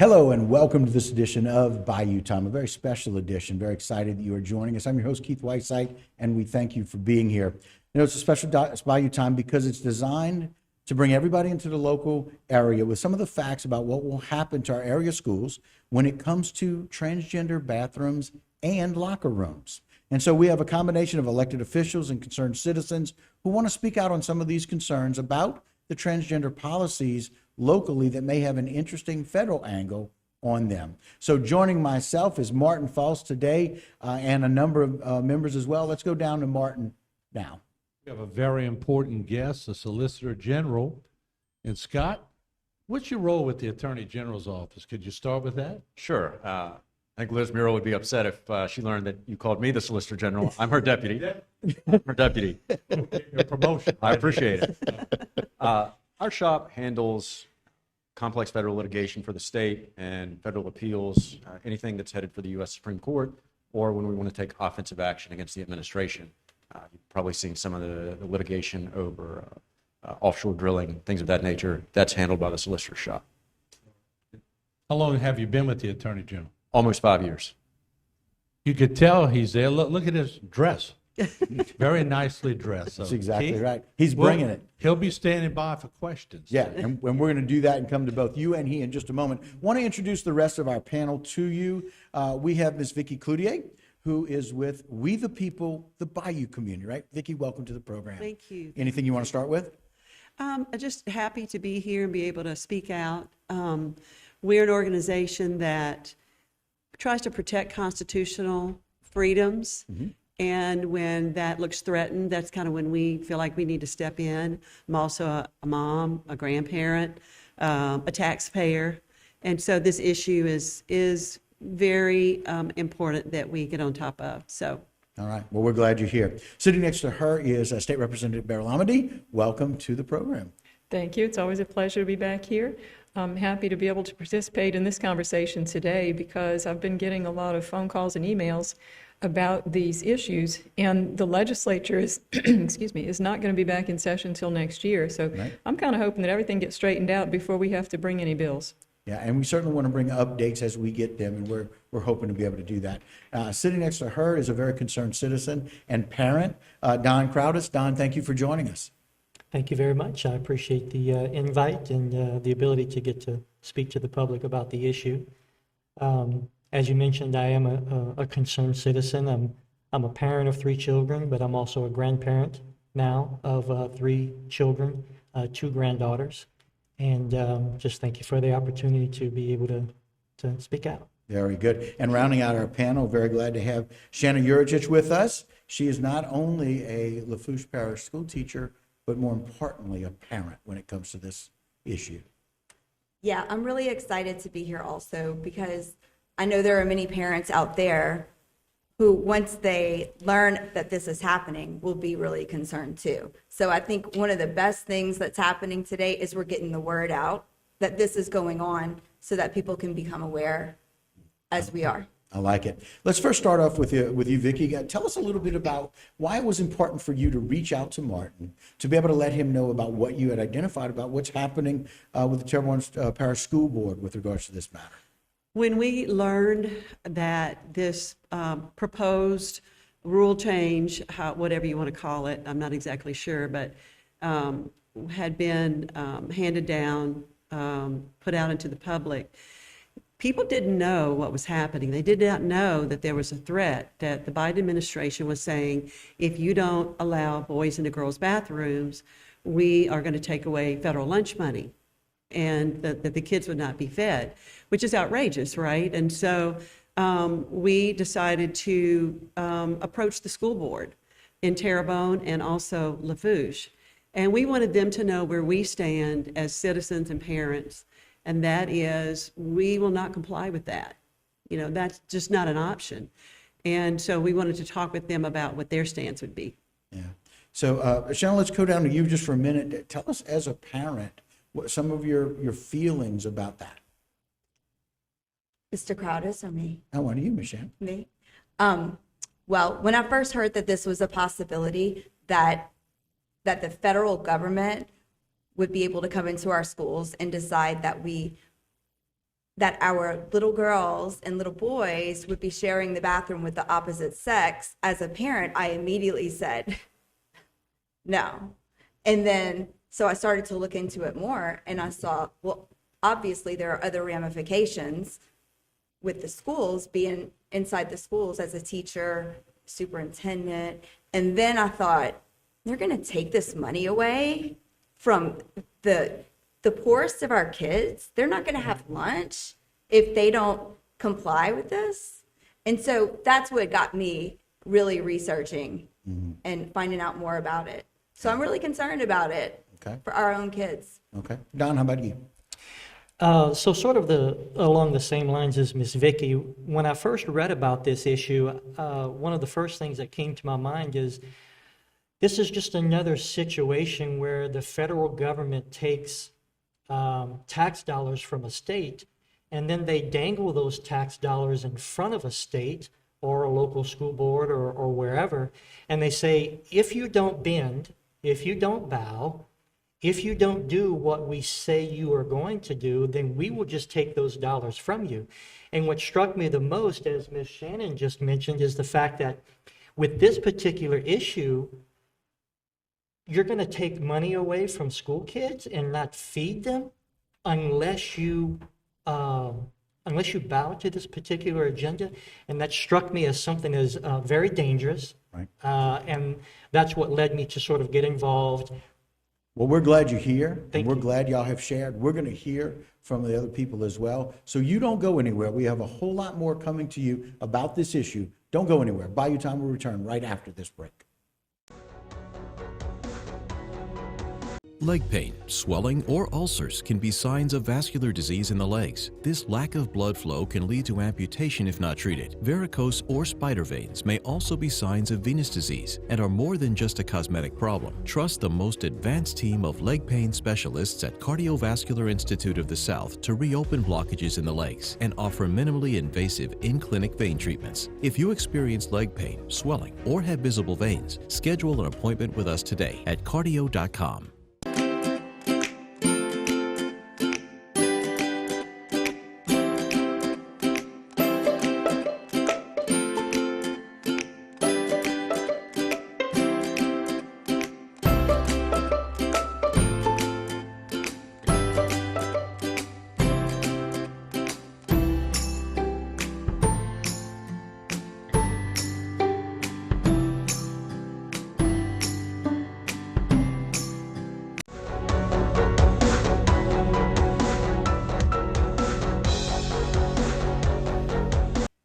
Hello and welcome to this edition of Bayou Time, a very special edition. Very excited that you are joining us. I'm your host, Keith Whiteside, and we thank you for being here. You know, it's a special Bayou Time because it's designed to bring everybody into the local area with some of the facts about what will happen to our area schools when it comes to transgender bathrooms and locker rooms. And so we have a combination of elected officials and concerned citizens who want to speak out on some of these concerns about the transgender policies locally that may have an interesting federal angle on them. So joining myself is Martin False today and a number of members as well. Let's go down to Martin now. We have a very important guest, the Solicitor General. And Scott, what's your role with the Attorney General's office? Could you start with that? Sure. I think Liz Murrow would be upset if she learned that you called me the Solicitor General. I'm her deputy. Her deputy. Your promotion. I appreciate it. Our shop handles complex federal litigation for the state and federal appeals, anything that's headed for the U.S. Supreme Court, or when we want to take offensive action against the administration. You've probably seen some of the litigation over offshore drilling, things of that nature. That's handled by the solicitor's shop. How long have you been with the Attorney General? Almost 5 years. You could tell he's there. Look at his dress. Very nicely dressed. So That's exactly Keith, right. He's bringing it. He'll be standing by for questions. Yeah, and we're going to do that and come to both you and he in just a moment. Want to introduce the rest of our panel to you. We have Ms. Vicki Cloutier, who is with We the People, the Bayou community, right? Vicki, welcome to the program. Thank you. Anything you want to start with? I'm just happy to be here and be able to speak out. We're an organization that tries to protect constitutional freedoms. And when that looks threatened, that's kind of when we feel like we need to step in. I'm also a mom, a grandparent, a taxpayer. And so this issue is very important that we get on top of. So. All right. Well, we're glad you're here. Sitting next to her is State Representative Beryl Amity. Welcome to the program. Thank you. It's always a pleasure to be back here. I'm happy to be able to participate in this conversation today because I've been getting a lot of phone calls and emails about these issues, and the legislature is, excuse me, is not going to be back in session until next year. So right. I'm kind of hoping that everything gets straightened out before we have to bring any bills. Yeah, and we certainly want to bring updates as we get them, and we're hoping to be able to do that. Sitting next to her is a very concerned citizen and parent, Don Crowdis. Don, thank you for joining us. Thank you very much. I appreciate the invite and the ability to get to speak to the public about the issue. As you mentioned, I am a concerned citizen. I'm a parent of 3 children, but I'm also a grandparent now of 3 children, 2 granddaughters. And just thank you for the opportunity to be able to speak out. Very good. And rounding out our panel, very glad to have Shanna Juricic with us. She is not only a Lafourche Parish school teacher, but more importantly, a parent when it comes to this issue. Yeah, I'm really excited to be here also because I know there are many parents out there who, once they learn that this is happening, will be really concerned too. So I think one of the best things that's happening today is we're getting the word out that this is going on so that people can become aware as we are. I like it. Let's first start off with you, Vicki. Tell us a little bit about why it was important for you to reach out to Martin, to be able to let him know about what you had identified about what's happening with the Terrebonne Parish School Board with regards to this matter. When we learned that this proposed rule change, whatever you want to call it, I'm not exactly sure, but had been handed down, put out into the public, people didn't know what was happening. They did not know that there was a threat, that the Biden administration was saying, if you don't allow boys into girls' bathrooms, we are going to take away federal lunch money, and that the kids would not be fed, which is outrageous, right? And so we decided to approach the school board in Terrebonne and also Lafourche. And we wanted them to know where we stand as citizens and parents, and that is we will not comply with that. You know, that's just not an option. And so we wanted to talk with them about what their stance would be. Yeah. So, Shannon, let's go down to you just for a minute. Tell us as a parent, what some of your feelings about that. Mr. Crowdis or me? I want you, Michelle. Me? Well, when I first heard that this was a possibility, that the federal government would be able to come into our schools and decide that that our little girls and little boys would be sharing the bathroom with the opposite sex, as a parent, I immediately said, no. And then, so I started to look into it more, and I saw, well, obviously there are other ramifications with the schools, being inside the schools as a teacher, superintendent. And then I thought, they're going to take this money away from the poorest of our kids. They're not going to have lunch if they don't comply with this. And so that's what got me really researching and finding out more about it. So I'm really concerned about it for our own kids. Okay. Don, how about you? So sort of along the same lines as Ms. Vicky, when I first read about this issue, one of the first things that came to my mind is this is just another situation where the federal government takes tax dollars from a state, and then they dangle those tax dollars in front of a state or a local school board or wherever, and they say, if you don't bend, if you don't bow, if you don't do what we say you are going to do, then we will just take those dollars from you. And what struck me the most, as Ms. Shannon just mentioned, is the fact that with this particular issue, you're going to take money away from school kids and not feed them unless you bow to this particular agenda. And that struck me as something as very dangerous. Right. And that's what led me to sort of get involved. Well, we're glad you're here. Thank We're you. glad y'all have shared. We're going to hear from the other people as well. So you don't go anywhere. We have a whole lot more coming to you about this issue. Don't go anywhere. Bayou Time will return right after this break. Leg pain, swelling, or ulcers can be signs of vascular disease in the legs. This lack of blood flow can lead to amputation if not treated. Varicose or spider veins may also be signs of venous disease and are more than just a cosmetic problem. Trust the most advanced team of leg pain specialists at Cardiovascular Institute of the South to reopen blockages in the legs and offer minimally invasive in-clinic vein treatments. If you experience leg pain, swelling, or have visible veins, schedule an appointment with us today at cardio.com.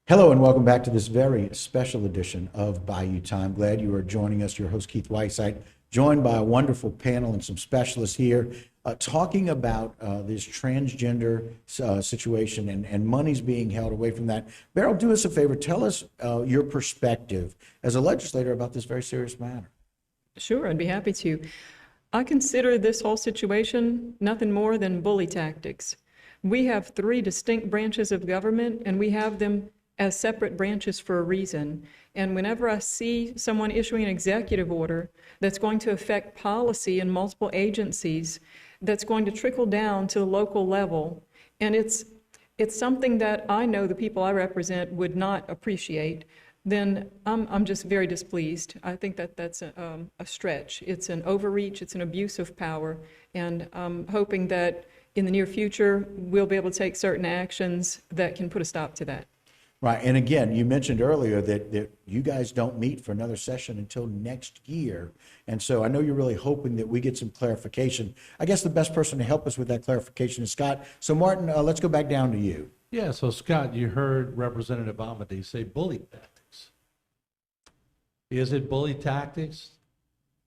Hello and welcome back to this very special edition of Bayou Time. Glad you are joining us. Your host, Keith Whiteside, joined by a wonderful panel and some specialists here talking about this transgender situation and money's being held away from that. Beryl, do us a favor. Tell us your perspective as a legislator about this very serious matter. Sure, I'd be happy to. I consider this whole situation nothing more than bully tactics. We have three distinct branches of government, and we have them as separate branches for a reason. And whenever I see someone issuing an executive order that's going to affect policy in multiple agencies, that's going to trickle down to the local level, and it's something that I know the people I represent would not appreciate, then I'm just very displeased. I think that that's a stretch. It's an overreach, it's an abuse of power, and I'm hoping that in the near future, we'll be able to take certain actions that can put a stop to that. Right. And again, you mentioned earlier that you guys don't meet for another session until next year. And so I know you're really hoping that we get some clarification. I guess the best person to help us with that clarification is Scott. So Martin, let's go back down to you. Yeah, so Scott, you heard Representative Amedee say bully tactics. Is it bully tactics?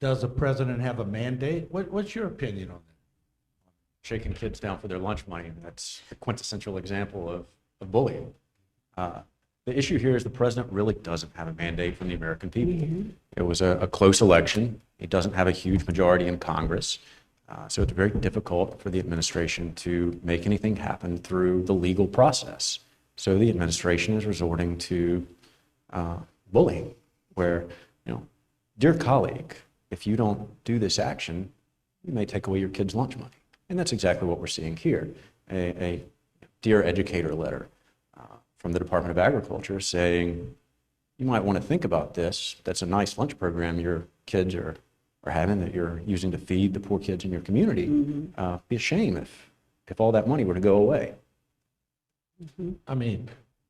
Does the president have a mandate? What's your opinion on that? Shaking kids down for their lunch money, that's the quintessential example of bullying. The issue here is the president really doesn't have a mandate from the American people. It was a close election. He doesn't have a huge majority in Congress. So it's very difficult for the administration to make anything happen through the legal process. So the administration is resorting to bullying, where, dear colleague, if you don't do this action, you may take away your kid's lunch money. And that's exactly what we're seeing here. A Dear Educator letter from the Department of Agriculture saying, you might want to think about this. That's a nice lunch program your kids are having that you're using to feed the poor kids in your community. Be a shame if all that money were to go away. I mean,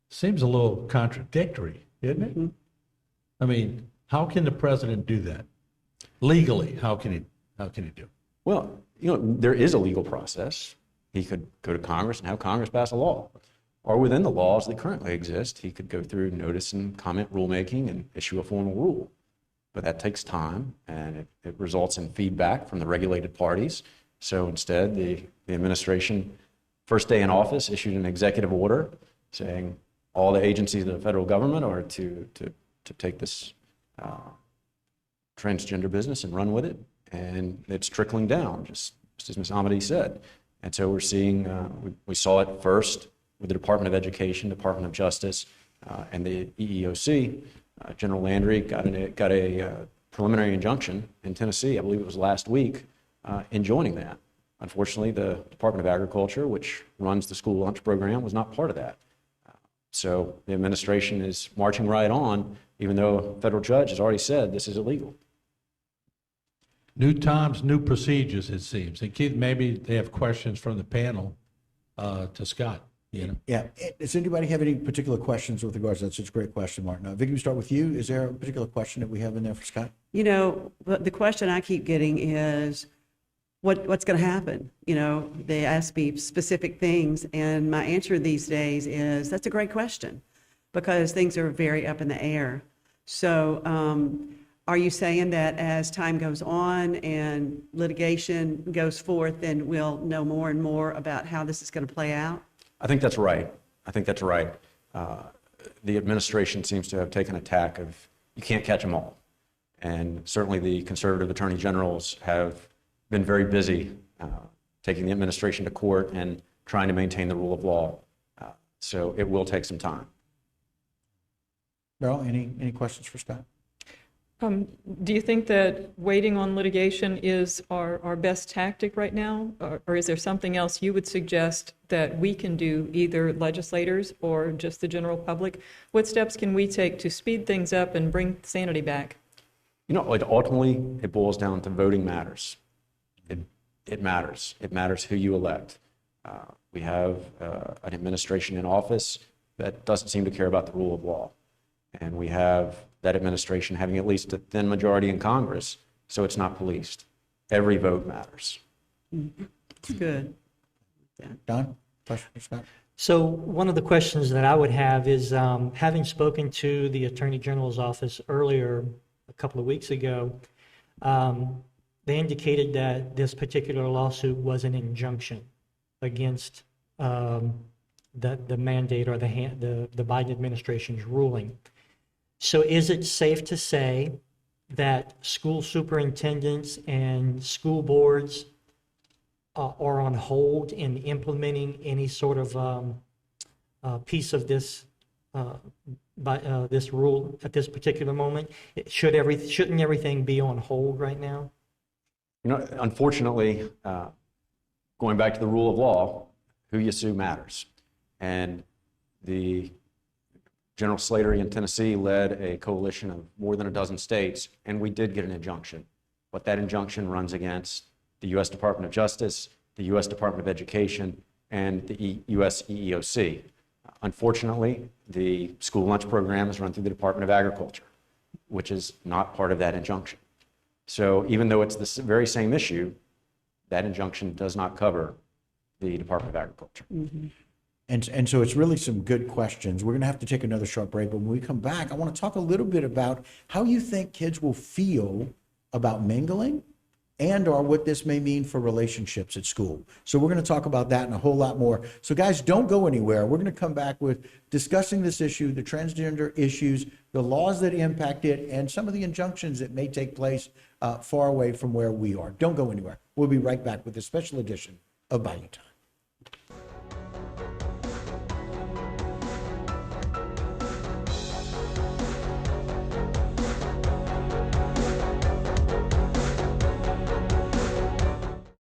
seems a little contradictory, isn't it? I mean, how can the president do that? Legally, how can he do it? Well, there is a legal process. He could go to Congress and have Congress pass a law. Or within the laws that currently exist, he could go through notice and comment rulemaking and issue a formal rule. But that takes time, and it results in feedback from the regulated parties. So instead, the administration, first day in office, issued an executive order saying all the agencies of the federal government are to take this transgender business and run with it. And it's trickling down, just as Ms. Amity said. And so we're seeing, we saw it first with the Department of Education, Department of Justice, and the EEOC. General Landry got a preliminary injunction in Tennessee, I believe it was last week, in joining that. Unfortunately, the Department of Agriculture, which runs the school lunch program, was not part of that. So the administration is marching right on, even though a federal judge has already said this is illegal. New times, new procedures, it seems. And Keith, maybe they have questions from the panel to Scott. Yeah. Does anybody have any particular questions with regards to that? Such a great question, Martin. Vicky, we start with you. Is there a particular question that we have in there for Scott? The question I keep getting is, what's going to happen? They ask me specific things, and my answer these days is, that's a great question, because things are very up in the air. So are you saying that as time goes on and litigation goes forth, then we'll know more and more about how this is going to play out? I think that's right. The administration seems to have taken a tack of, you can't catch them all. And certainly the conservative attorney generals have been very busy taking the administration to court and trying to maintain the rule of law. So it will take some time. Beryl, any questions for Scott? Do you think that waiting on litigation is our best tactic right now? Or is there something else you would suggest that we can do, either legislators or just the general public? What steps can we take to speed things up and bring sanity back? Ultimately, it boils down to voting matters. It matters. It matters who you elect. We have an administration in office that doesn't seem to care about the rule of law. And we have that administration having at least a thin majority in Congress, so it's not policed. Every vote matters. It's good. Yeah. Don, question for Scott? So one of the questions that I would have is, having spoken to the Attorney General's office earlier, a couple of weeks ago, they indicated that this particular lawsuit was an injunction against the mandate or the Biden administration's ruling. So is it safe to say that school superintendents and school boards are on hold in implementing any sort of piece of this this rule at this particular moment? Shouldn't everything be on hold right now? Unfortunately, going back to the rule of law, who you sue matters. And the General Slattery in Tennessee led a coalition of more than a dozen states, and we did get an injunction. But that injunction runs against the U.S. Department of Justice, the U.S. Department of Education, and the U.S. EEOC. Unfortunately, the school lunch program is run through the Department of Agriculture, which is not part of that injunction. So even though it's the very same issue, that injunction does not cover the Department of Agriculture. Mm-hmm. And so it's really some good questions. We're going to have to take another short break, but when we come back, I want to talk a little bit about how you think kids will feel about mingling and or what this may mean for relationships at school. So we're going to talk about that and a whole lot more. So guys, don't go anywhere. We're going to come back with discussing this issue, the transgender issues, the laws that impact it, and some of the injunctions that may take place far away from where we are. Don't go anywhere. We'll be right back with a special edition of Bayou Time.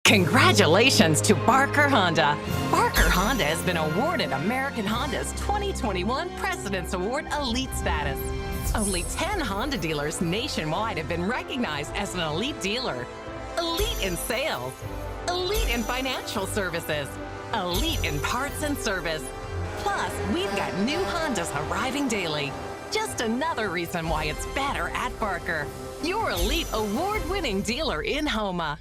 Congratulations to Barker Honda. Barker Honda Honda has been awarded American Honda's 2021 President's Award Elite status. Only 10 Honda dealers nationwide have been recognized as an elite dealer. Elite in sales, elite in financial services, elite in parts and service. Plus, we've got new Hondas arriving daily. Just another reason why it's better at Barker, your elite award-winning dealer in Houma.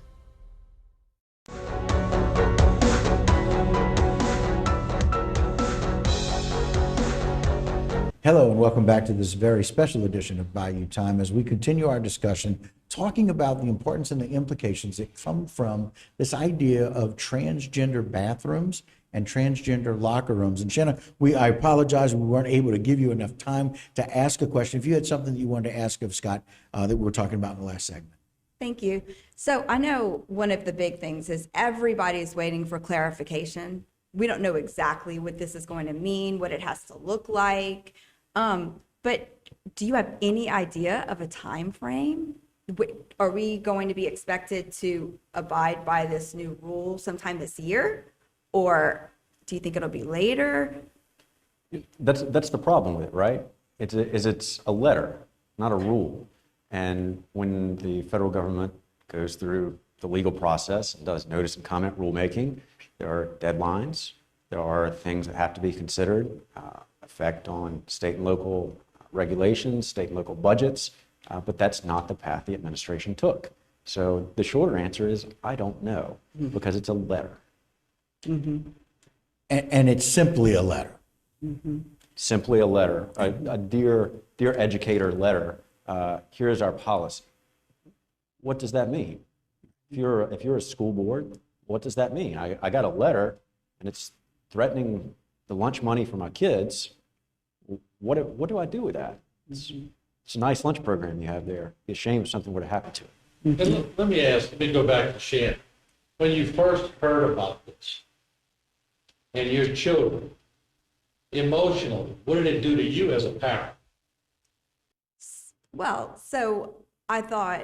Hello and welcome back to this very special edition of Bayou Time as we continue our discussion talking about the importance and the implications that come from this idea of transgender bathrooms and transgender locker rooms. And Shanna, I apologize, we weren't able to give you enough time to ask a question. If you had something that you wanted to ask of Scott that we were talking about in the last segment. Thank you. So I know one of the big things is everybody's waiting for clarification. We don't know exactly what this is going to mean, what it has to look like. But do you have any idea of a time frame? Are we going to be expected to abide by this new rule sometime this year? Or do you think it'll be later? That's the problem with it, right? It's a letter, not a rule. And when the federal government goes through the legal process and does notice and comment rulemaking, there are deadlines, there are things that have to be considered, effect on state and local regulations, state and local budgets, but that's not the path the administration took. So the shorter answer is, I don't know, because it's a letter. Mm-hmm. And it's simply a letter. Mm-hmm. Simply a letter, a dear educator letter. Here's our policy. What does that mean? If you're a school board, what does that mean? I got a letter and it's threatening the lunch money for my kids. What do I do with that? It's a nice lunch program you have there. Be ashamed if something were to happen to it. And let me go back to Shannon. When you first heard about this and your children, emotionally, what did it do to you as a parent? Well, so I thought,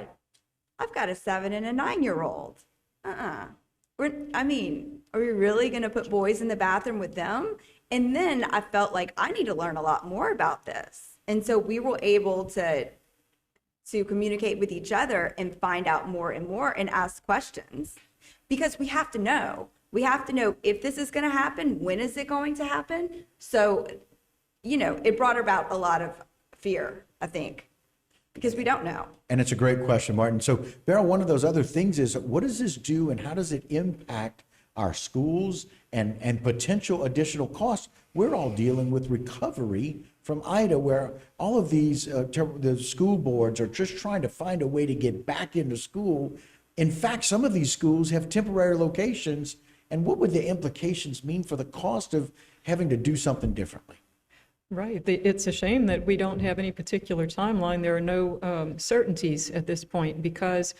I've got a 7 and a 9-year-old. Are we really going to put boys in the bathroom with them? And then I felt like I need to learn a lot more about this. And so we were able to communicate with each other and find out more and more and ask questions, because we have to know. We have to know if this is going to happen, when is it going to happen? So, it brought about a lot of fear, I think, because we don't know. And it's a great question, Martin. So, Beryl, one of those other things is, what does this do and how does it impact our schools and potential additional costs? We're all dealing with recovery from Ida, where all of these the school boards are just trying to find a way to get back into school. In fact, some of these schools have temporary locations. And what would the implications mean for the cost of having to do something differently? Right. It's a shame that we don't have any particular timeline. There are no certainties at this point because,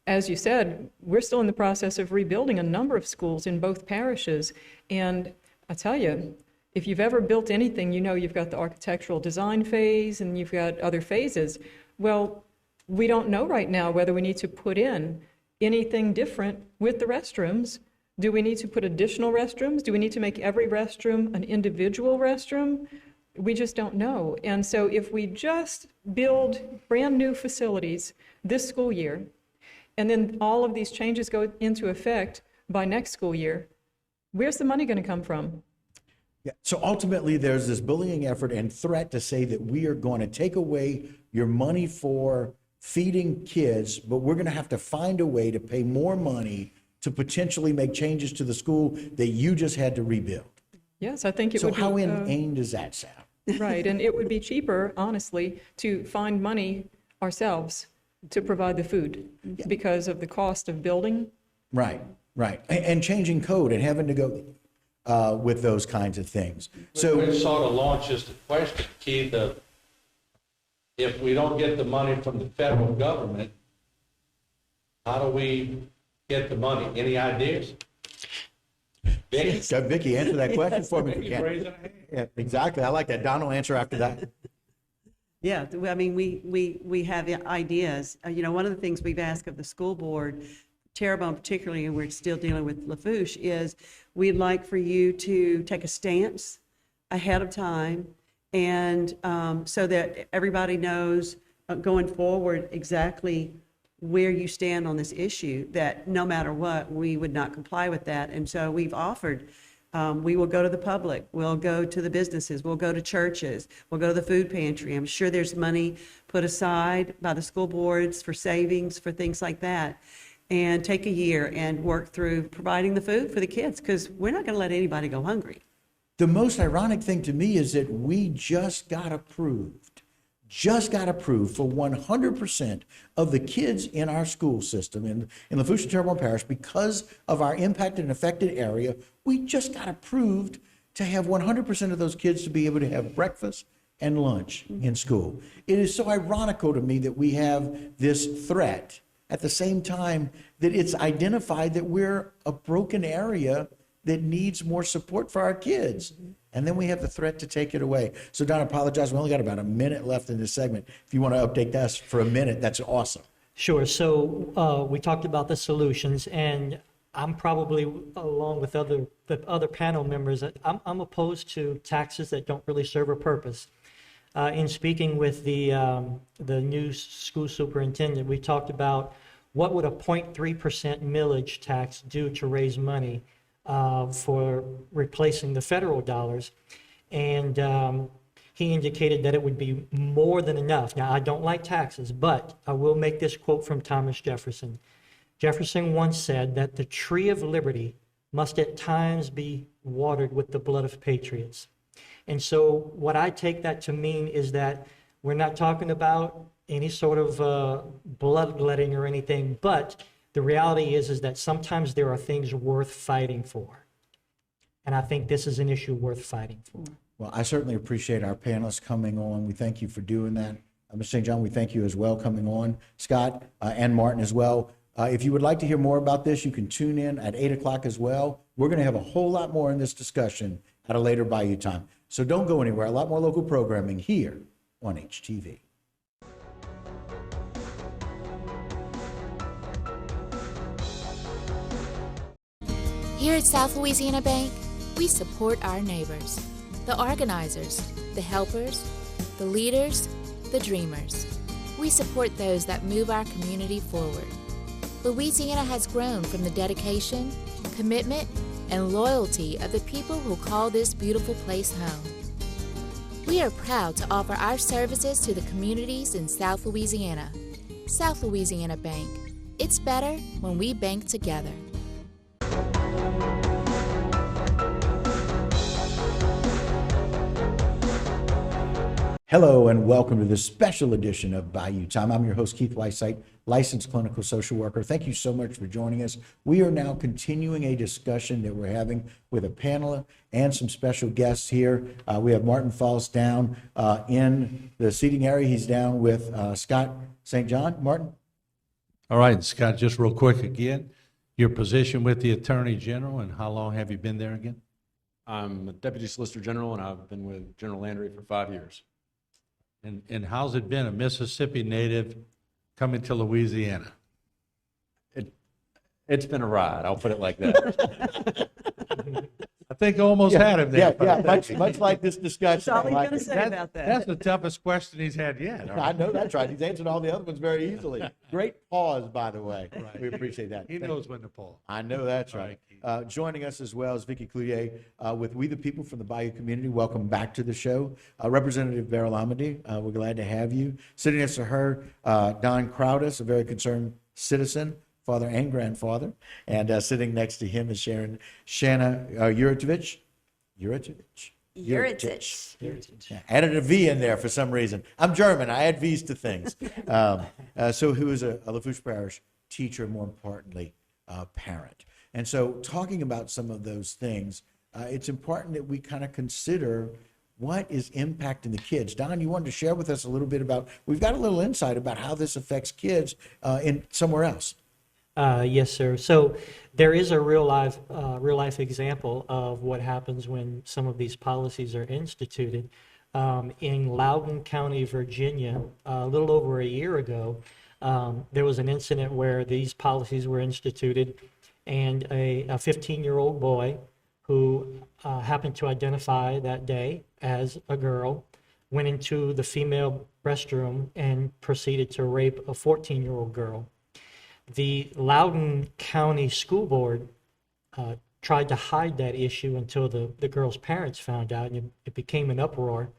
as you said, we're still in the process of rebuilding a number of schools in both parishes. And I tell you, if you've ever built anything, you've got the architectural design phase and you've got other phases. Well, we don't know right now whether we need to put in anything different with the restrooms. Do we need to put additional restrooms? Do we need to make every restroom an individual restroom? We just don't know. And so if we just build brand new facilities this school year, and then all of these changes go into effect by next school year, where's the money going to come from? Yeah. So ultimately, there's this bullying effort and threat to say that we are going to take away your money for feeding kids, but we're going to have to find a way to pay more money to potentially make changes to the school that you just had to rebuild. Yes, I think it would be. So how inane does that sound? Right, and it would be cheaper, honestly, to find money ourselves to provide the food because of the cost of building. Right. And changing code and having to go with those kinds of things. So it sort of launches the question, Keith, of if we don't get the money from the federal government, how do we get the money? Any ideas? Vicki, answer that question for me. Vicki's raising her hand. Yeah, exactly. I like that. Don will answer after that. Yeah, we have ideas. One of the things we've asked of the school board Terrebonne particularly, and we're still dealing with Lafourche, is we'd like for you to take a stance ahead of time, and so that everybody knows going forward exactly where you stand on this issue, that no matter what, we would not comply with that. And so we've offered, we will go to the public, we'll go to the businesses, we'll go to churches, we'll go to the food pantry. I'm sure there's money put aside by the school boards for savings, for things like that. And take a year and work through providing the food for the kids, because we're not going to let anybody go hungry. The most ironic thing to me is that we just got approved for 100% of the kids in our school system in Lafourche and Terrebonne Parish, because of our impacted and affected area. We just got approved to have 100% of those kids to be able to have breakfast and lunch in school. It is so ironical to me that we have this threat at the same time that it's identified that we're a broken area that needs more support for our kids. And then we have the threat to take it away. So Don, I apologize. We only got about a minute left in this segment. If you want to update us for a minute, that's awesome. Sure. So we talked about the solutions, and I'm probably, along with the other panel members, I'm opposed to taxes that don't really serve a purpose. In speaking with the new school superintendent, we talked about what would a 0.3% millage tax do to raise money for replacing the federal dollars, and he indicated that it would be more than enough. Now, I don't like taxes, but I will make this quote from Thomas Jefferson. Jefferson once said that the tree of liberty must at times be watered with the blood of patriots. And so what I take that to mean is that we're not talking about any sort of bloodletting or anything, but the reality is that sometimes there are things worth fighting for. And I think this is an issue worth fighting for. Well, I certainly appreciate our panelists coming on. We thank you for doing that. Mr. St. John, we thank you as well coming on. Scott and Martin as well. If you would like to hear more about this, you can tune in at 8 o'clock as well. We're going to have a whole lot more in this discussion at a later Bayou Time. So don't go anywhere. A lot more local programming here on HTV. Here at South Louisiana Bank, we support our neighbors, the organizers, the helpers, the leaders, the dreamers. We support those that move our community forward. Louisiana has grown from the dedication, commitment, and loyalty of the people who call this beautiful place home. We are proud to offer our services to the communities in South Louisiana. South Louisiana Bank. It's better when we bank together. Hello and welcome to this special edition of Bayou Time. I'm your host, Keith Whiteside, licensed clinical social worker. Thank you so much for joining us. We are now continuing a discussion that we're having with a panel and some special guests here. We have Martin Falls down in the seating area. He's down with Scott St. John. Martin? All right, Scott, just real quick again, your position with the Attorney General, and how long have you been there again? I'm a Deputy Solicitor General, and I've been with General Landry for 5 years. And how's it been, a Mississippi native coming to Louisiana? It's been a ride, I'll put it like that. I think I almost had him there. Much like this discussion. That's all he's I like going to it. say about that. That's the toughest question he's had yet. I know that's right. He's answered all the other ones very easily. Great pause, by the way. Right. We appreciate that. He knows when to pull. I know that's All right. right, Joining us as well is Vicki Cloutier with We the People from the Bayou community. Welcome back to the show. Representative Beryl Amity, we're glad to have you. Sitting next to her, Don Crowdis, a very concerned citizen, father and grandfather. And sitting next to him is Shanna Juratovic. Yuritich. Yeah, added a V in there for some reason. I'm German. I add V's to things. So who is a Lafourche Parish teacher, more importantly, parent. And so talking about some of those things, it's important that we kind of consider what is impacting the kids. Don, you wanted to share with us a little bit about, we've got a little insight about how this affects kids in somewhere else. Yes, sir. So there is a real life example of what happens when some of these policies are instituted. In Loudoun County, Virginia, a little over a year ago, There was an incident where these policies were instituted, and a 15-year-old boy who happened to identify that day as a girl went into the female restroom and proceeded to rape a 14-year-old girl. The Loudoun County School Board tried to hide that issue until the girl's parents found out, and it became an uproar.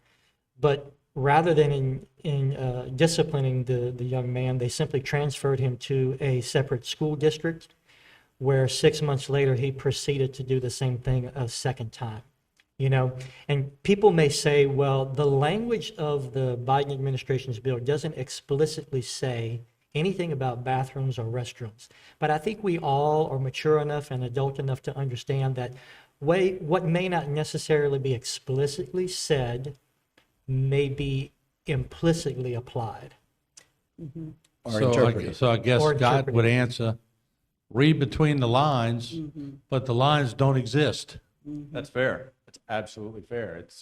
But rather than in disciplining the young man, they simply transferred him to a separate school district, where 6 months later he proceeded to do the same thing a second time. You know, and people may say, well, the language of the Biden administration's bill doesn't explicitly say anything about bathrooms or restrooms. But I think we all are mature enough and adult enough to understand that what may not necessarily be explicitly said may be implicitly applied. Or interpreted. So I guess Or Scott would interpreted. answer, read between the lines, but the lines don't exist. That's fair. That's absolutely fair. It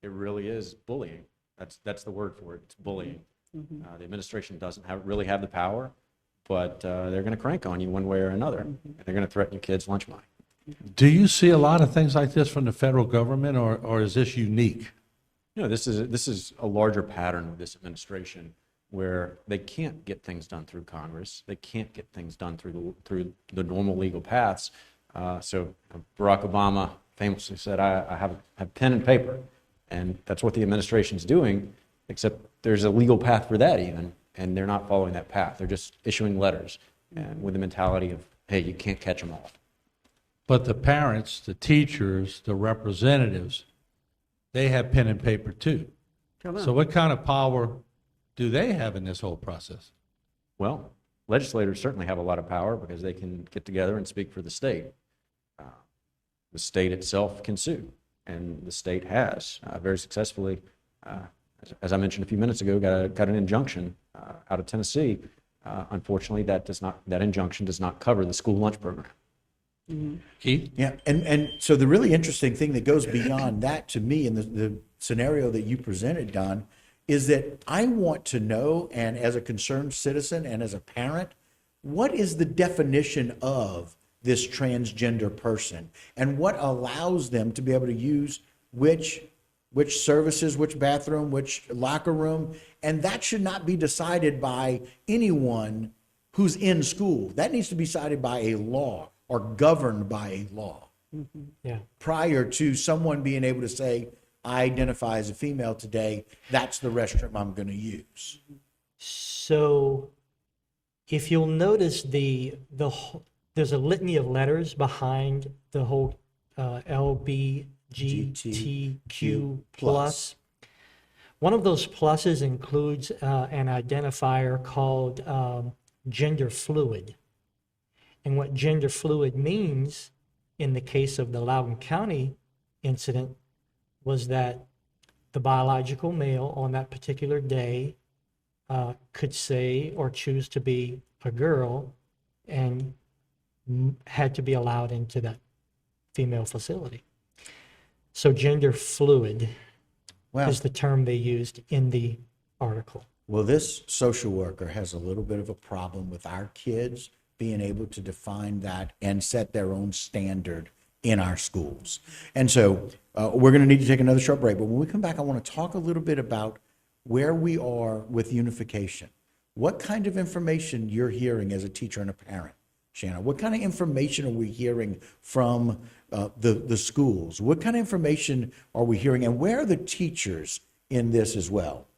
really is bullying. That's the word for it. It's bullying. The administration doesn't really have the power, but they're going to crank on you one way or another. And they're going to threaten your kids' lunch money. Do you see a lot of things like this from the federal government, or is this unique? You know, this is a larger pattern of this administration, where they can't get things done through Congress. They can't get things done through the normal legal paths. So Barack Obama famously said, I have pen and paper. And that's what the administration's doing, except there's a legal path for that even, and they're not following that path. They're just issuing letters and with the mentality of, hey, you can't catch them all. But the parents, the teachers, the representatives, they have pen and paper too. So what kind of power do they have in this whole process? Well, legislators certainly have a lot of power because they can get together and speak for the state. The state itself can sue, and the state has very successfully, as I mentioned a few minutes ago, got an injunction out of Tennessee. Unfortunately, that injunction does not cover the school lunch program. Keith? Yeah, and so the really interesting thing that goes beyond that to me in the scenario that you presented, Don, is that I want to know, and as a concerned citizen and as a parent, what is the definition of this transgender person, and what allows them to be able to use which services, which bathroom, which locker room, and that should not be decided by anyone who's in school. That needs to be decided by a law or governed by a law. Yeah. Prior to someone being able to say, I identify as a female today, that's the restroom I'm going to use. So if you'll notice there's a litany of letters behind the whole LGBTQ plus. One of those pluses includes an identifier called gender fluid. And what gender fluid means in the case of the Loudoun County incident was that the biological male on that particular day could say or choose to be a girl and had to be allowed into that female facility. So gender fluid is the term they used in the article. Well, this social worker has a little bit of a problem with our kids being able to define that and set their own standard in our schools. And so we're going to need to take another short break. But when we come back, I want to talk a little bit about where we are with unification. What kind of information you're hearing as a teacher and a parent, Shanna? What kind of information are we hearing from the schools? What kind of information are we hearing? And where are the teachers in this as well?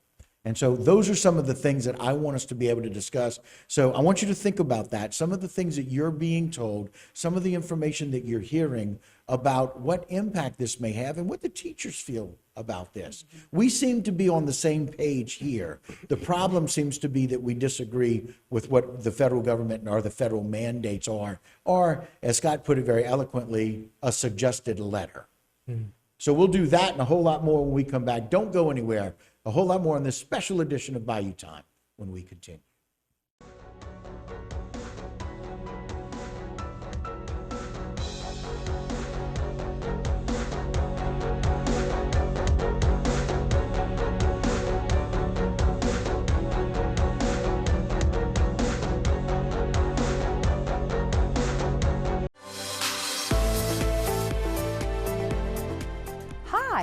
And so those are some of the things that I want us to be able to discuss. So I want you to think about that. Some of the things that you're being told, some of the information that you're hearing about what impact this may have and what the teachers feel about this. We seem to be on the same page here. The problem seems to be that we disagree with what the federal government or the federal mandates are, or as Scott put it very eloquently, a suggested letter. So we'll do that and a whole lot more when we come back. Don't go anywhere. A whole lot more on this special edition of Bayou Time when we continue.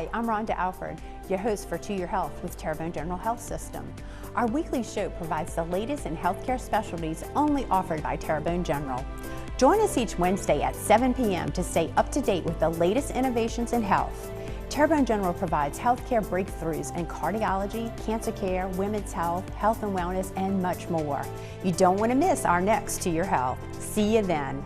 Hi, I'm Rhonda Alford, your host for To Your Health with Terrebonne General Health System. Our weekly show provides the latest in healthcare specialties only offered by Terrebonne General. Join us each Wednesday at 7 p.m. to stay up to date with the latest innovations in health. Terrebonne General provides healthcare breakthroughs in cardiology, cancer care, women's health, health and wellness, and much more. You don't want to miss our next To Your Health. See you then.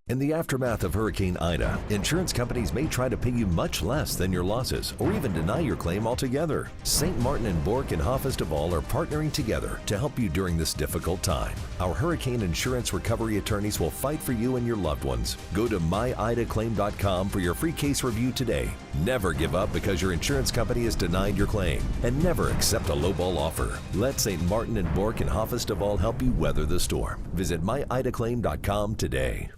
In the aftermath of Hurricane Ida, insurance companies may try to pay you much less than your losses or even deny your claim altogether. St. Martin and Bork and Hoffa are partnering together to help you during this difficult time. Our hurricane insurance recovery attorneys will fight for you and your loved ones. Go to myidaclaim.com for your free case review today. Never give up because your insurance company has denied your claim, and never accept a lowball offer. Let St. Martin and Bork and Hoffa help you weather the storm. Visit myidaclaim.com today.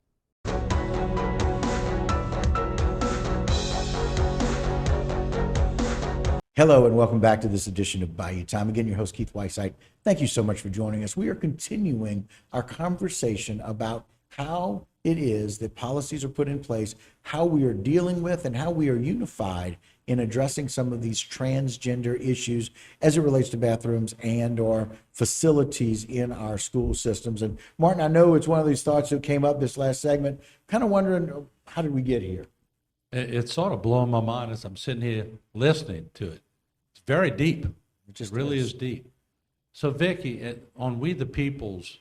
Hello and welcome back to this edition of Bayou Time. Again, your host, Keith Whiteside. Thank you so much for joining us. We are continuing our conversation about how it is that policies are put in place, how we are dealing with, and how we are unified in addressing some of these transgender issues as it relates to bathrooms and or facilities in our school systems. And Martin, I know it's one of these thoughts that came up this last segment. Kind of wondering, how did we get here? It's sort of blowing my mind as I'm sitting here listening to it. It's very deep. It really is deep. So, Vicki, on We the People's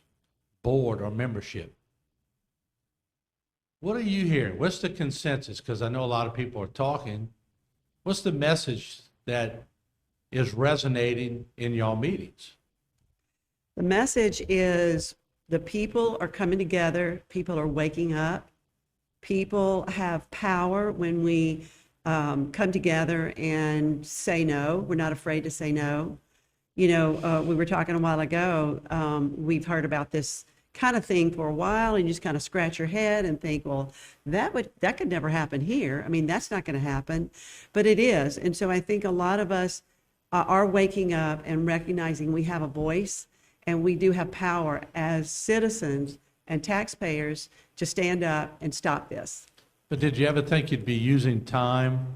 board or membership, what are you hearing? What's the consensus? Because I know a lot of people are talking. What's the message that is resonating in y'all meetings? The message is the people are coming together, people are waking up, people have power when we come together and say no. We're not afraid to say no. You know, we were talking a while ago, we've heard about this kind of thing for a while, and you just kind of scratch your head and think, well, that could never happen here. I mean, that's not going to happen, but it is. And so I think a lot of us are waking up and recognizing we have a voice and we do have power as citizens and taxpayers to stand up and stop this. But did you ever think you'd be using time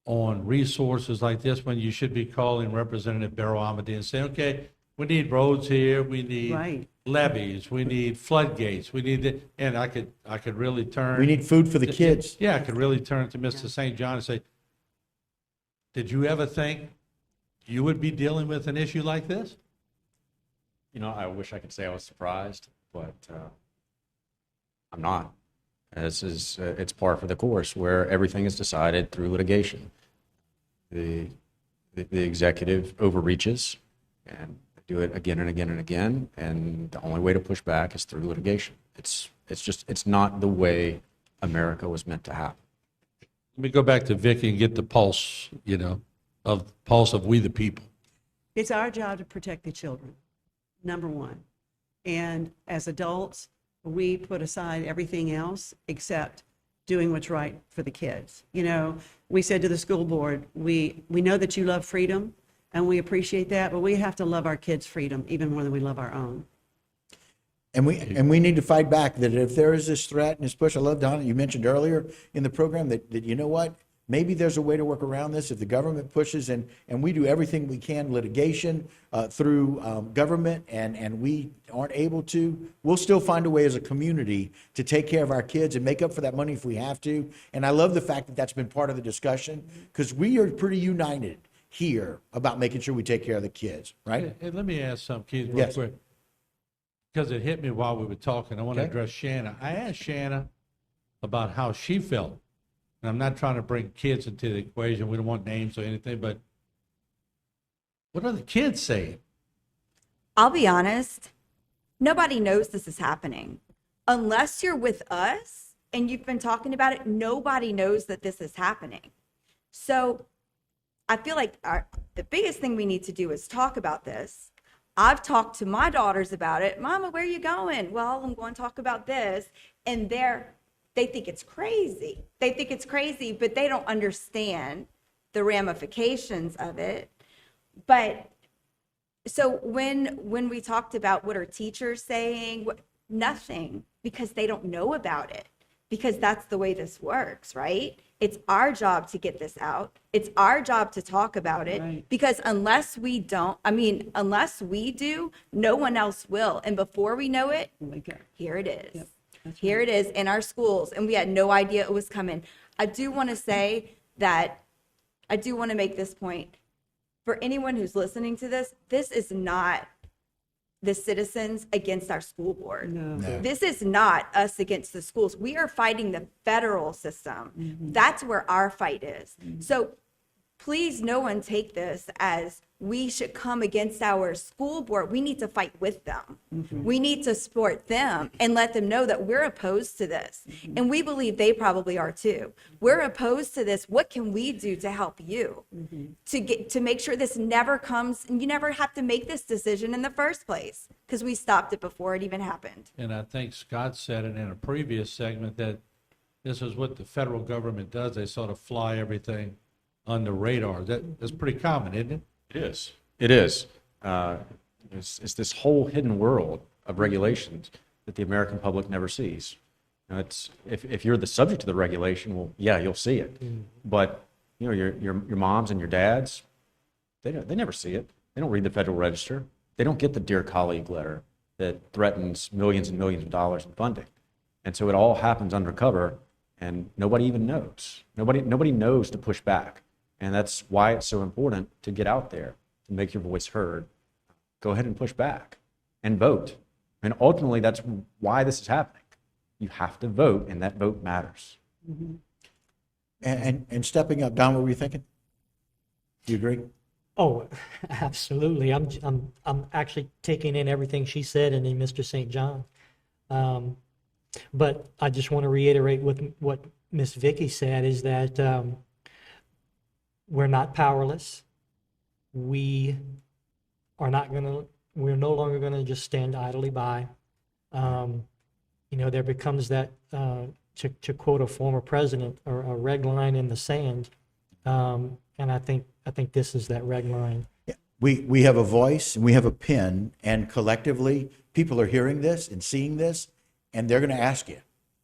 on resources like this when you should be calling Representative Barrow Amity and saying, okay, we need roads here, we need levees, we need floodgates, we need and I could really turn. We need food for the kids. Yeah, I could really turn to Mr. St. John and say, did you ever think you would be dealing with an issue like this? You know, I wish I could say I was surprised, but I'm not. It's par for the course where everything is decided through litigation. The executive overreaches and do it again and again and again, and the only way to push back is through litigation. It's not the way America was meant to happen. Let me go back to Vicki and get the pulse, of We the People. It's our job to protect the children, number one. And as adults, we put aside everything else except doing what's right for the kids. You know, we said to the school board, we know that you love freedom and we appreciate that, but we have to love our kids' freedom even more than we love our own. And we need to fight back that if there is this threat and this push. I love, Donna, you mentioned earlier in the program that you know what, maybe there's a way to work around this if the government pushes and we do everything we can, litigation through government, and we aren't able to, we'll still find a way as a community to take care of our kids and make up for that money if we have to. And I love the fact that that's been part of the discussion because we are pretty united here about making sure we take care of the kids, right? Hey, let me ask something, Keith, real quick. Because it hit me while we were talking. I want to address Shanna. I asked Shanna about how she felt. And I'm not trying to bring kids into the equation. We don't want names or anything, but what are the kids saying? I'll be honest, nobody knows this is happening. Unless you're with us and you've been talking about it, nobody knows that this is happening. So I feel like the biggest thing we need to do is talk about this. I've talked to my daughters about it. Mama, where are you going? Well, I'm going to talk about this. And they think it's crazy. They think it's crazy, but they don't understand the ramifications of it. But so when we talked about what are teachers saying, nothing, because they don't know about it, because that's the way this works, right? It's our job to get this out. It's our job to talk about it, Right. because unless we do, no one else will. And before we know it, here it is. Yep, that's Here it is in our schools, and we had no idea it was coming. I do want to make this point. For anyone who's listening to this, this is not the citizens against our school board. No. This is not us against the schools. We are fighting the federal system. That's where our fight is. So please, no one take this as we should come against our school board. We need to fight with them. We need to support them and let them know that we're opposed to this. And we believe they probably are too. We're opposed to this. What can we do to help you to make sure this never comes and you never have to make this decision in the first place, because we stopped it before it even happened. And I think Scott said it in a previous segment that this is what the federal government does. They sort of fly everything under radar. That's pretty common, isn't it? It is. It is. It's this whole hidden world of regulations that the American public never sees. You know, it's if you're the subject of the regulation, well, yeah, you'll see it. But you know, your moms and your dads, they never see it. They don't read the Federal Register. They don't get the Dear Colleague letter that threatens millions and millions of dollars in funding. And so it all happens undercover, and nobody even knows. Nobody knows to push back. And that's why it's so important to get out there, to make your voice heard. Go ahead and push back and vote. And ultimately, that's why this is happening. You have to vote, and that vote matters. And stepping up, Don, what were you thinking? Do you agree? Oh, absolutely. I'm actually taking in everything she said, and then Mr. St. John. But I just want to reiterate what Miss Vicky said, is that we're not powerless. We're no longer going to just stand idly by. There becomes that, to quote a former president, or a red line in the sand. And I think this is that red line. Yeah. We have a voice and we have a pen, and collectively people are hearing this and seeing this, and they're going to ask you.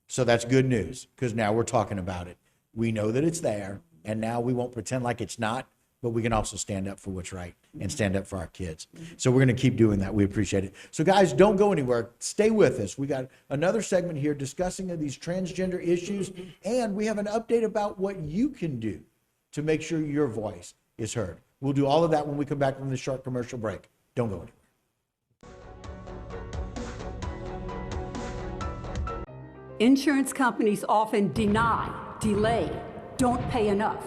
So that's good news, because now we're talking about it. We know that it's there, and now we won't pretend like it's not, but we can also stand up for what's right and stand up for our kids. So we're going to keep doing that. We appreciate it. So guys, don't go anywhere. Stay with us. We got another segment here discussing these transgender issues, and we have an update about what you can do to make sure your voice is heard. We'll do all of that when we come back from this short commercial break. Don't go anywhere. Insurance companies often deny, delay, don't pay enough.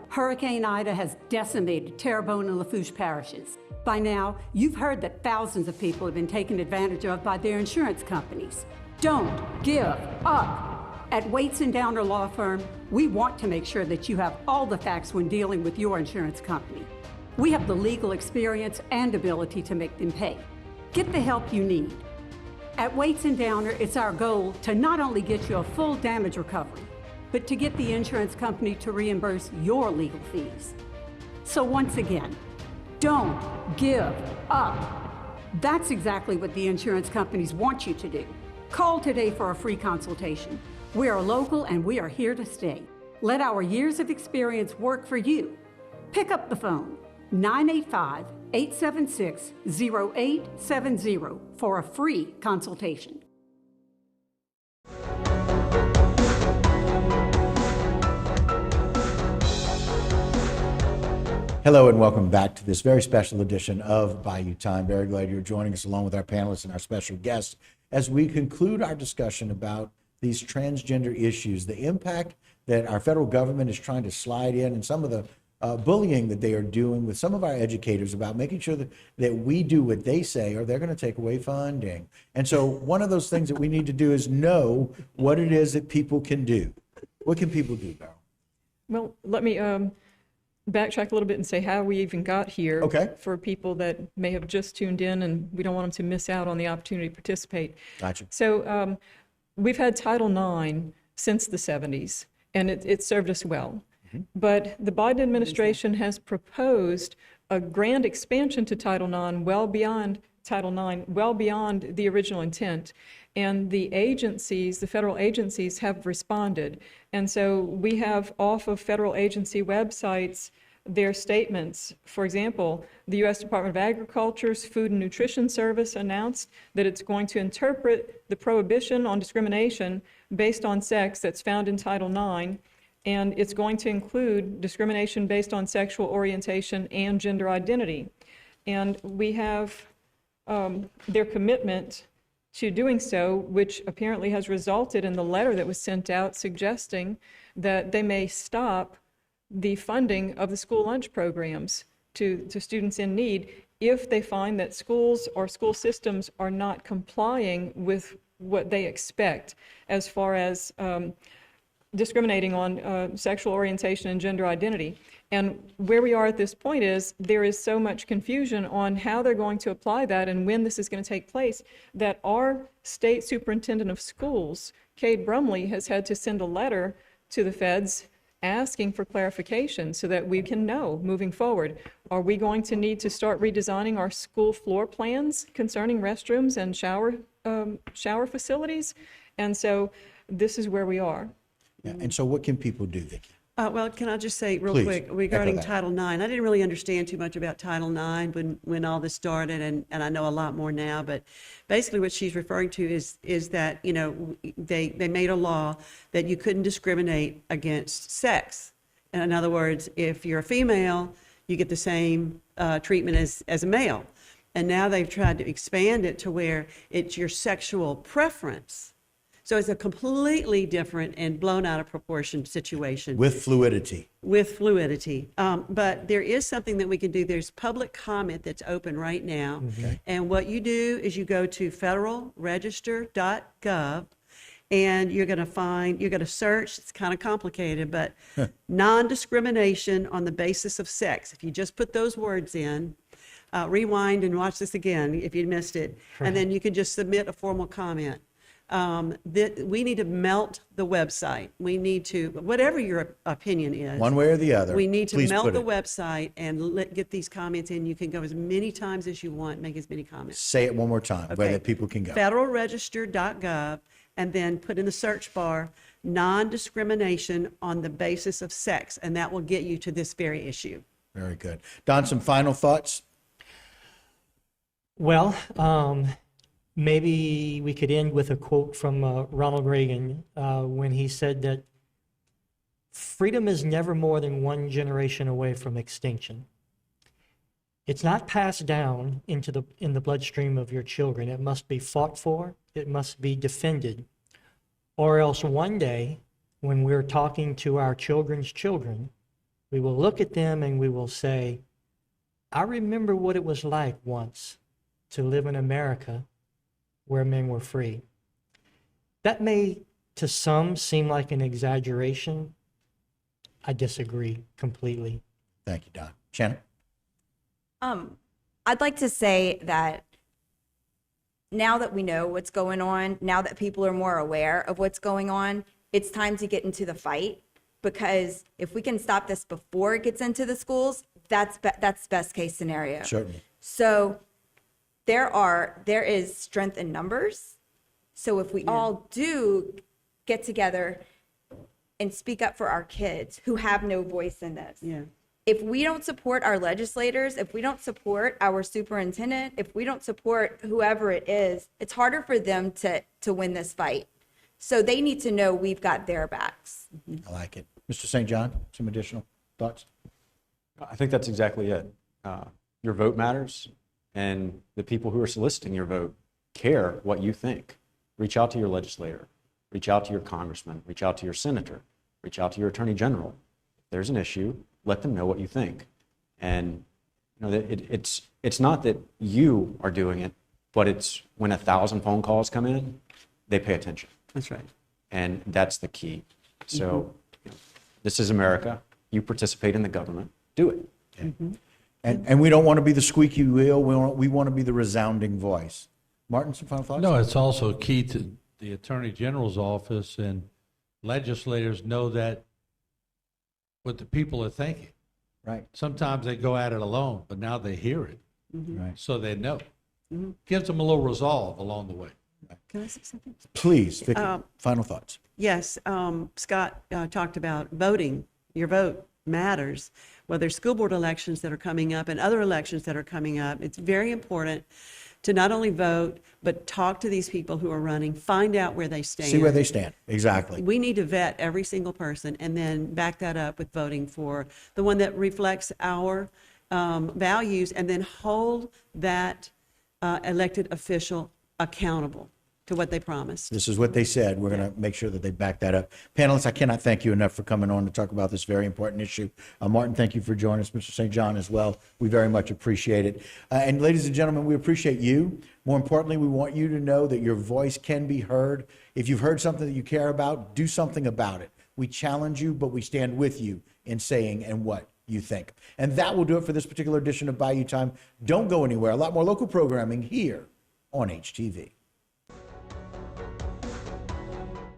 Hurricane Ida has decimated Terrebonne and Lafourche parishes. By now, you've heard that thousands of people have been taken advantage of by their insurance companies. Don't give up. At Waits & Downer Law Firm, we want to make sure that you have all the facts when dealing with your insurance company. We have the legal experience and ability to make them pay. Get the help you need. At Waits & Downer, it's our goal to not only get you a full damage recovery, but to get the insurance company to reimburse your legal fees. So once again, don't give up. That's exactly what the insurance companies want you to do. Call today for a free consultation. We are local and we are here to stay. Let our years of experience work for you. Pick up the phone, 985-876-0870 for a free consultation. Hello and welcome back to this very special edition of Bayou Time. Very glad you're joining us along with our panelists and our special guests as we conclude our discussion about these transgender issues, the impact that our federal government is trying to slide in, and some of the bullying that they are doing with some of our educators about making sure that we do what they say or they're going to take away funding. And so one of those things that we need to do is know what it is that people can do. What can people do, Beryl? Well, let me backtrack a little bit and say how we even got here. Okay. For people that may have just tuned in, and we don't want them to miss out on the opportunity to participate. Gotcha. So we've had Title IX since the 70s, and it served us well. But the Biden administration has proposed a grand expansion to Title IX, well beyond Title IX, well beyond the original intent. And the agencies, the federal agencies, have responded. And so we have off of federal agency websites their statements. For example, the U.S. Department of Agriculture's Food and Nutrition Service announced that it's going to interpret the prohibition on discrimination based on sex that's found in Title IX, and it's going to include discrimination based on sexual orientation and gender identity. And we have their commitment to doing so, which apparently has resulted in the letter that was sent out suggesting that they may stop the funding of the school lunch programs to students in need if they find that schools or school systems are not complying with what they expect as far as discriminating on sexual orientation and gender identity. And where we are at this point is there is so much confusion on how they're going to apply that and when this is going to take place that our state superintendent of schools, Cade Brumley, has had to send a letter to the feds asking for clarification so that we can know moving forward. Are we going to need to start redesigning our school floor plans concerning restrooms and shower facilities? And so this is where we are. Yeah. And so what can people do, Vicki? Well, can I just say real Please, quick regarding echo that. Title IX? I didn't really understand too much about Title IX when all this started, and I know a lot more now. But basically, what she's referring to is that they made a law that you couldn't discriminate against sex. And in other words, if you're a female, you get the same treatment as a male. And now they've tried to expand it to where it's your sexual preference. So it's a completely different and blown out of proportion situation. With fluidity. With fluidity. But there is something that we can do. There's public comment that's open right now. Okay. And what you do is you go to federalregister.gov and you're going to search, it's kind of complicated, but non-discrimination on the basis of sex. If you just put those words in, rewind and watch this again if you missed it, and then you can just submit a formal comment. We need to melt the website. We need to, whatever your opinion is. One way or the other. We need to please melt put the it. website and get these comments in. You can go as many times as you want, make as many comments. Say it one more time, where Okay. that people can go. Federalregister.gov, and then put in the search bar, non-discrimination on the basis of sex, and that will get you to this very issue. Very good. Don, some final thoughts? Well, maybe we could end with a quote from Ronald Reagan when he said that freedom is never more than one generation away from extinction. It's not passed down in the bloodstream of your children. It must be fought for. It must be defended. Or else one day, when we're talking to our children's children, we will look at them and we will say, I remember what it was like once to live in America where men were free. That may, to some, seem like an exaggeration. I disagree completely. Thank you, Don. Shannon? I'd like to say that now that we know what's going on, now that people are more aware of what's going on, it's time to get into the fight, because if we can stop this before it gets into the schools, that's best case scenario. Certainly. So there is strength in numbers. So if we all do get together and speak up for our kids who have no voice in this. Yeah. If we don't support our legislators, if we don't support our superintendent, if we don't support whoever it is, it's harder for them to win this fight. So they need to know we've got their backs. I like it. Mr. St. John, some additional thoughts? I think that's exactly it. Your vote matters, and the people who are soliciting your vote care what you think. Reach out to your legislator, reach out to your congressman, reach out to your senator, reach out to your attorney general. If there's an issue, let them know what you think. And it's not that you are doing it, but it's when 1,000 phone calls come in, they pay attention. That's right. And that's the key. So this is America. You participate in the government. Do it. And we don't want to be the squeaky wheel. We want to be the resounding voice. Martin, some final thoughts? No, it's also key to the Attorney General's office and legislators know that what the people are thinking. Right. Sometimes they go at it alone, but now they hear it, Right. so they know. Gives them a little resolve along the way. Can I say something? Please, Vicki, final thoughts. Yes, Scott talked about voting. Your vote matters. Well, there's school board elections that are coming up and other elections that are coming up. It's very important to not only vote, but talk to these people who are running, find out where they stand. See where they stand. Exactly. We need to vet every single person and then back that up with voting for the one that reflects our values, and then hold that elected official accountable to what they promised. This is what they said. We're going to make sure that they back that up. Panelists, I cannot thank you enough for coming on to talk about this very important issue. Martin, thank you for joining us. Mr. St. John as well. We very much appreciate it. And ladies and gentlemen, we appreciate you. More importantly, we want you to know that your voice can be heard. If you've heard something that you care about, do something about it. We challenge you, but we stand with you in saying and what you think. And that will do it for this particular edition of Bayou Time. Don't go anywhere. A lot more local programming here on HTV.